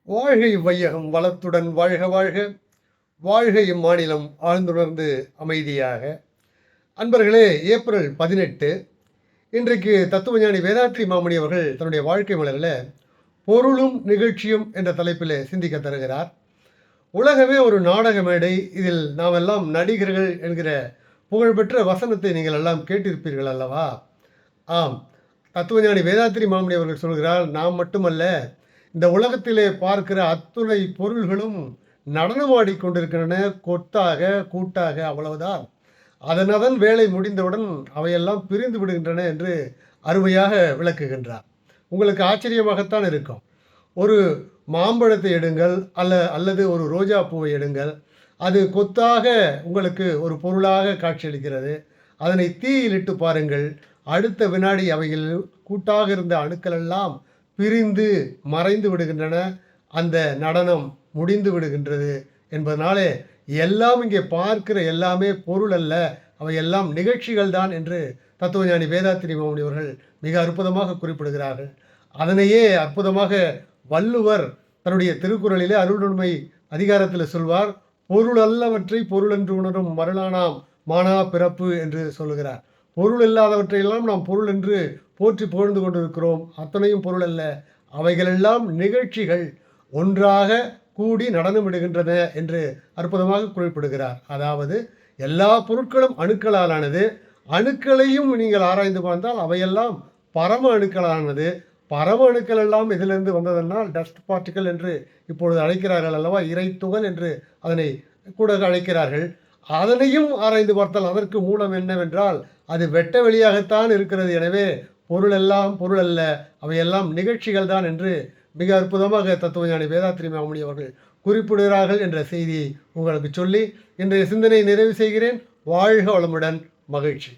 வாழ்க இவ்வையகம் வளத்துடன் வாழ்க வாழ்க. வாழ்க இம்மாநிலம் ஆழ்ந்துணர்ந்து அமைதியாக. அன்பர்களே, ஏப்ரல் 18 இன்றைக்கு தத்துவஞானி வேதாத்ரி மாமணி அவர்கள் தன்னுடைய வாழ்க்கை மலரில் பொருளும் நிகழ்ச்சியும் என்ற தலைப்பில் சிந்திக்க தருகிறார். உலகமே ஒரு நாடக மேடை, இதில் நாம் எல்லாம் நடிகர்கள் என்கிற புகழ்பெற்ற வசனத்தை நீங்கள் எல்லாம் கேட்டிருப்பீர்கள் அல்லவா? ஆம், தத்துவஞானி வேதாத்ரி மாமணி அவர்கள் சொல்கிறார், நாம் மட்டுமல்ல, இந்த உலகத்திலே பார்க்கிற அத்துணை பொருள்களும் நடனமாடி கொண்டிருக்கின்றன, கொத்தாக கூட்டாக, அவ்வளவுதான். அதன் வேலை முடிந்தவுடன் அவையெல்லாம் பிரிந்து விடுகின்றன என்று அருமையாக விளக்குகின்றார். உங்களுக்கு ஆச்சரியமாகத்தான் இருக்கும். ஒரு மாம்பழத்தை எடுங்கள், அல்லது ஒரு ரோஜா பூவை எடுங்கள். அது கொத்தாக உங்களுக்கு ஒரு பொருளாக காட்சியளிக்கிறது. அதனை தீயிலிட்டு பாருங்கள். அடுத்த வினாடி அவைகள் கூட்டாக இருந்த அணுக்கள் எல்லாம் பிரிந்து மறைந்து விடுகின்றன. அந்த நடனம் முடிந்து விடுகின்றது என்பதனாலே எல்லாம் இங்கே பார்க்கிற எல்லாமே பொருள் அல்ல, அவை எல்லாம் நிகழ்ச்சிகள் தான் என்று தத்துவஞானி வேதாத்ரி மாமணி அவர்கள் மிக அற்புதமாக குறிப்பிடுகிறார்கள். அதனையே அற்புதமாக வள்ளுவர் தன்னுடைய திருக்குறளிலே அருளுண்மை அதிகாரத்தில் சொல்வார், பொருள் அல்லவற்றை பொருள் என்று உணரும் மருளானாம் மானா பிறப்பு என்று சொல்லுகிறார். பொருள் இல்லாதவற்றையெல்லாம் நாம் பொருள் என்று போற்றி புகழ்ந்து கொண்டிருக்கிறோம். அத்தனையும் பொருள் அல்ல, அவைகளெல்லாம் நிகழ்ச்சிகள், ஒன்றாக கூடி நடனமிடுகின்றன என்று அற்புதமாக குறிப்பிடுகிறார். அதாவது எல்லா பொருட்களும் அணுக்களாலானது. அணுக்களையும் நீங்கள் ஆராய்ந்து பார்த்தால் அவையெல்லாம் பரம அணுக்களானது. பரம அணுக்கள் எல்லாம் இதிலிருந்து வந்ததென்றால் டஸ்ட் பார்ட்டிக்கல் என்று இப்பொழுது அழைக்கிறார்கள் அல்லவா, இறைத்துகள் என்று அதனை கூட அழைக்கிறார்கள். அதனையும் ஆராய்ந்து பார்த்தால் அதற்கு மூலம் என்னவென்றால் அது வெட்ட வெளியாகத்தான் இருக்கிறது. எனவே பொருள் எல்லாம் பொருள் அல்ல, அவையெல்லாம் நிகழ்ச்சிகள் தான் என்று மிக அற்புதமாக தத்துவஞானி வேதாத்ரி மாமணி அவர்கள் குறிப்பிடுகிறார்கள் என்ற செய்தியை உங்களுக்கு சொல்லி இன்றைய சிந்தனையை நிறைவு செய்கிறேன். வாழ்க வளமுடன். மகிழ்ச்சி.